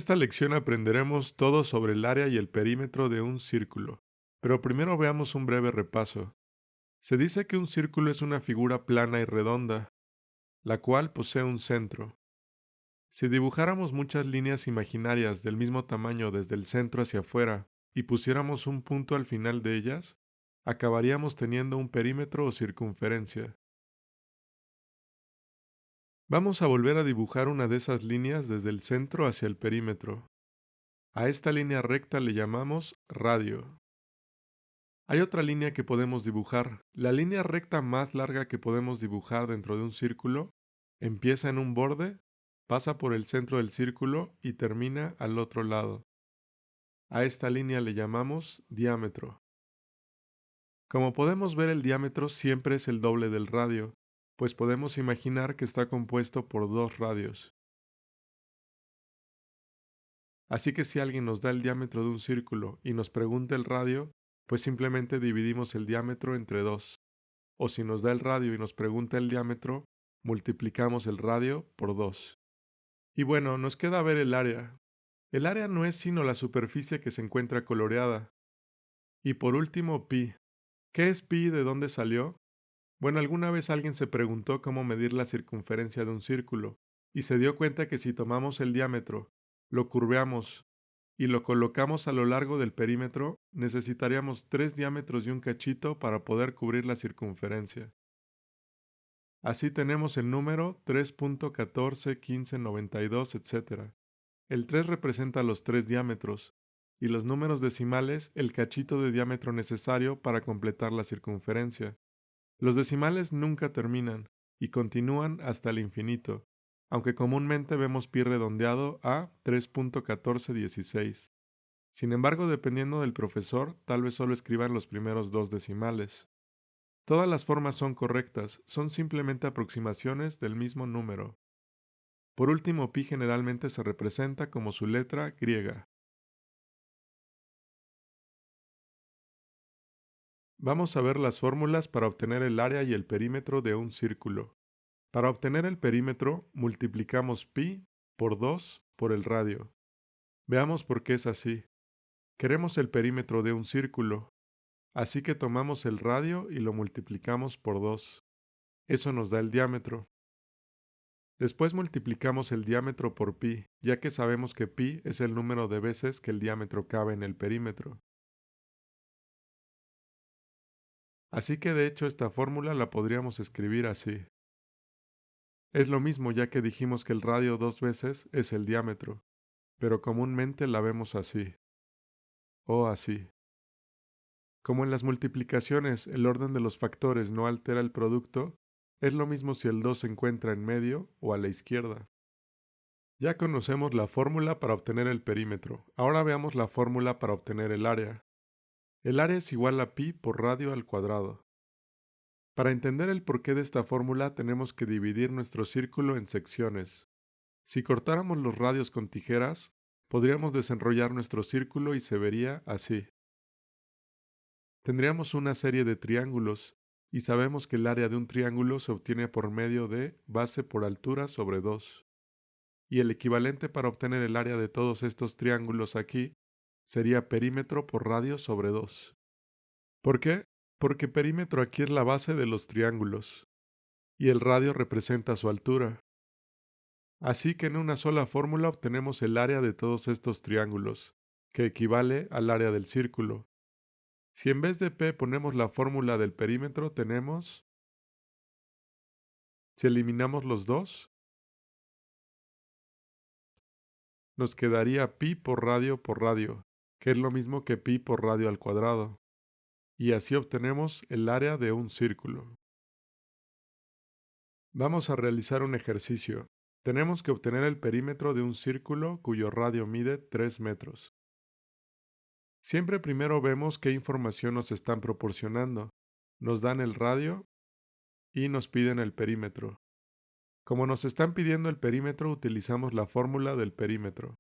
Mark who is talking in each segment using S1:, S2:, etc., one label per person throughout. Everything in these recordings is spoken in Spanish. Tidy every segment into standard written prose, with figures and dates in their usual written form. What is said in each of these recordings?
S1: esta lección aprenderemos todo sobre el área y el perímetro de un círculo, pero primero veamos un breve repaso. Se dice que un círculo es una figura plana y redonda, la cual posee un centro. Si dibujáramos muchas líneas imaginarias del mismo tamaño desde el centro hacia afuera y pusiéramos un punto al final de ellas, acabaríamos teniendo un perímetro o circunferencia. Vamos a volver a dibujar una de esas líneas desde el centro hacia el perímetro. A esta línea recta le llamamos radio. Hay otra línea que podemos dibujar. La línea recta más larga que podemos dibujar dentro de un círculo empieza en un borde, pasa por el centro del círculo y termina al otro lado. A esta línea le llamamos diámetro. Como podemos ver, el diámetro siempre es el doble del radio, pues podemos imaginar que está compuesto por dos radios. Así que si alguien nos da el diámetro de un círculo y nos pregunta el radio, pues simplemente dividimos el diámetro entre dos. O si nos da el radio y nos pregunta el diámetro, multiplicamos el radio por 2. Y bueno, nos queda ver el área. El área no es sino la superficie que se encuentra coloreada. Y por último, pi. ¿Qué es pi y de dónde salió? Bueno, alguna vez alguien se preguntó cómo medir la circunferencia de un círculo, y se dio cuenta que si tomamos el diámetro, lo curveamos y lo colocamos a lo largo del perímetro, necesitaríamos 3 diámetros y un cachito para poder cubrir la circunferencia. Así tenemos el número 3.141592, etc. El 3 representa los 3 diámetros, y los números decimales el cachito de diámetro necesario para completar la circunferencia. Los decimales nunca terminan, y continúan hasta el infinito, aunque comúnmente vemos pi redondeado a 3.1416. Sin embargo, dependiendo del profesor, tal vez solo escriban los primeros dos decimales. Todas las formas son correctas, son simplemente aproximaciones del mismo número. Por último, pi generalmente se representa como su letra griega. Vamos a ver las fórmulas para obtener el área y el perímetro de un círculo. Para obtener el perímetro, multiplicamos pi por 2 por el radio. Veamos por qué es así. Queremos el perímetro de un círculo, así que tomamos el radio y lo multiplicamos por 2. Eso nos da el diámetro. Después multiplicamos el diámetro por pi, ya que sabemos que pi es el número de veces que el diámetro cabe en el perímetro. Así que de hecho esta fórmula la podríamos escribir así. Es lo mismo ya que dijimos que el radio 2 veces es el diámetro, pero comúnmente la vemos así, o así. Como en las multiplicaciones el orden de los factores no altera el producto, es lo mismo si el 2 se encuentra en medio o a la izquierda. Ya conocemos la fórmula para obtener el perímetro. Ahora veamos la fórmula para obtener el área. El área es igual a pi por radio al cuadrado. Para entender el porqué de esta fórmula tenemos que dividir nuestro círculo en secciones. Si cortáramos los radios con tijeras, podríamos desenrollar nuestro círculo y se vería así. Tendríamos una serie de triángulos, y sabemos que el área de un triángulo se obtiene por medio de base por altura sobre 2. Y el equivalente para obtener el área de todos estos triángulos aquí sería perímetro por radio sobre 2. ¿Por qué? Porque perímetro aquí es la base de los triángulos, y el radio representa su altura. Así que en una sola fórmula obtenemos el área de todos estos triángulos, que equivale al área del círculo. Si en vez de P ponemos la fórmula del perímetro, tenemos, si eliminamos los dos, nos quedaría pi por radio, que es lo mismo que pi por radio al cuadrado. Y así obtenemos el área de un círculo. Vamos a realizar un ejercicio. Tenemos que obtener el perímetro de un círculo cuyo radio mide 3 metros. Siempre primero vemos qué información nos están proporcionando. Nos dan el radio y nos piden el perímetro. Como nos están pidiendo el perímetro, utilizamos la fórmula del perímetro.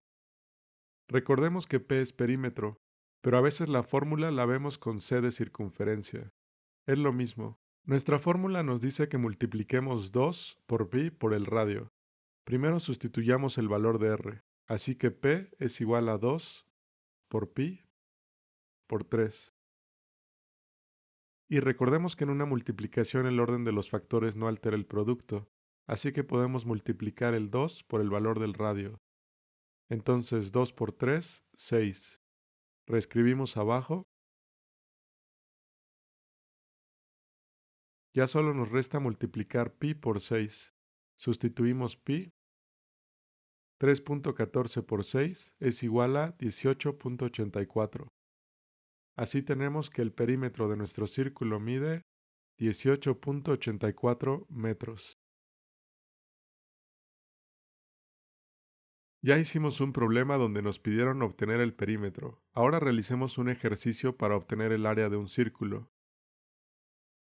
S1: Recordemos que P es perímetro, pero a veces la fórmula la vemos con C de circunferencia. Es lo mismo. Nuestra fórmula nos dice que multipliquemos 2 por pi por el radio. Primero sustituyamos el valor de R. Así que P es igual a 2 por pi por 3. Y recordemos que en una multiplicación el orden de los factores no altera el producto, así que podemos multiplicar el 2 por el valor del radio. Entonces 2 por 3, 6. Reescribimos abajo. Ya solo nos resta multiplicar pi por 6. Sustituimos pi. 3.14 por 6 es igual a 18.84. Así tenemos que el perímetro de nuestro círculo mide 18.84 metros. Ya hicimos un problema donde nos pidieron obtener el perímetro. Ahora realicemos un ejercicio para obtener el área de un círculo.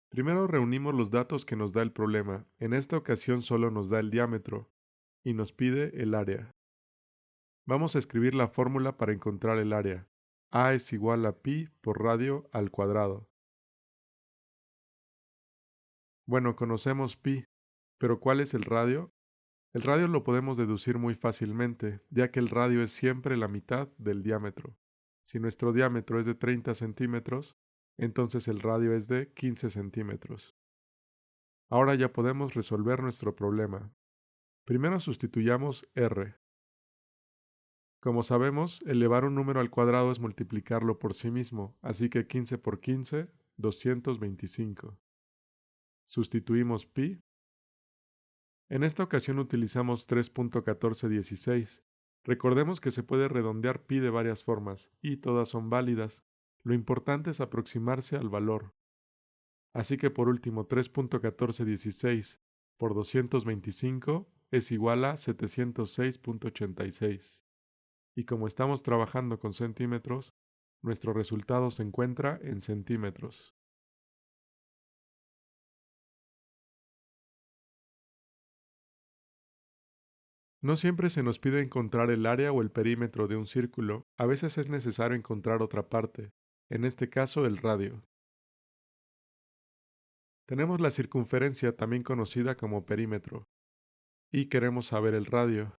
S1: Primero reunimos los datos que nos da el problema. En esta ocasión solo nos da el diámetro y nos pide el área. Vamos a escribir la fórmula para encontrar el área. A es igual a pi por radio al cuadrado. Bueno, conocemos pi, pero ¿cuál es el radio? El radio lo podemos deducir muy fácilmente, ya que el radio es siempre la mitad del diámetro. Si nuestro diámetro es de 30 centímetros, entonces el radio es de 15 centímetros. Ahora ya podemos resolver nuestro problema. Primero sustituyamos r. Como sabemos, elevar un número al cuadrado es multiplicarlo por sí mismo, así que 15 por 15, 225. Sustituimos pi. En esta ocasión utilizamos 3.1416. Recordemos que se puede redondear pi de varias formas, y todas son válidas. Lo importante es aproximarse al valor. Así que por último 3.1416 por 225 es igual a 706.86. Y como estamos trabajando con centímetros, nuestro resultado se encuentra en centímetros. No siempre se nos pide encontrar el área o el perímetro de un círculo, a veces es necesario encontrar otra parte, en este caso el radio. Tenemos la circunferencia, también conocida como perímetro, y queremos saber el radio.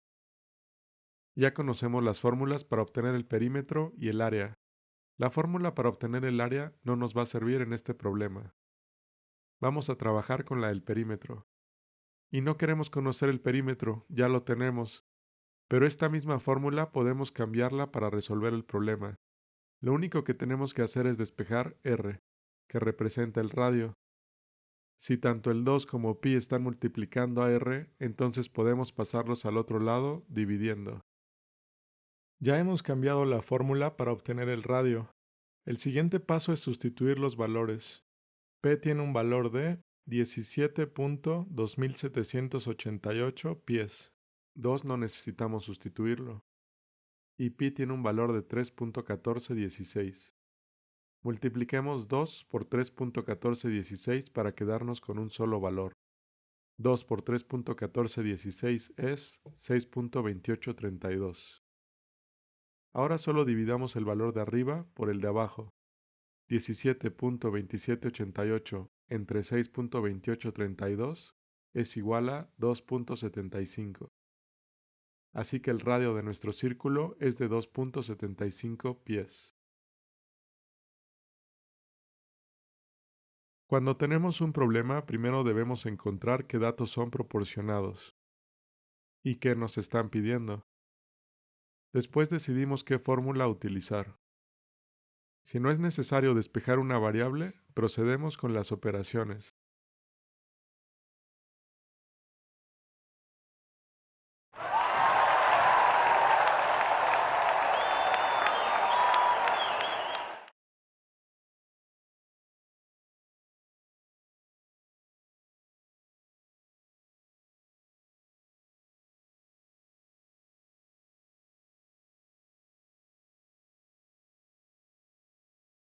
S1: Ya conocemos las fórmulas para obtener el perímetro y el área. La fórmula para obtener el área no nos va a servir en este problema. Vamos a trabajar con la del perímetro. Y no queremos conocer el perímetro, ya lo tenemos. Pero esta misma fórmula podemos cambiarla para resolver el problema. Lo único que tenemos que hacer es despejar r, que representa el radio. Si tanto el 2 como pi están multiplicando a r, entonces podemos pasarlos al otro lado dividiendo. Ya hemos cambiado la fórmula para obtener el radio. El siguiente paso es sustituir los valores. P tiene un valor de 17.2788 pies. 2 no necesitamos sustituirlo. Y pi tiene un valor de 3.1416. Multipliquemos 2 por 3.1416 para quedarnos con un solo valor. 2 por 3.1416 es 6.2832. Ahora solo dividamos el valor de arriba por el de abajo. 17.2788 entre 6.2832 es igual a 2.75. Así que el radio de nuestro círculo es de 2.75 pies. Cuando tenemos un problema, primero debemos encontrar qué datos son proporcionados y qué nos están pidiendo. Después decidimos qué fórmula utilizar. Si no es necesario despejar una variable, procedemos con las operaciones.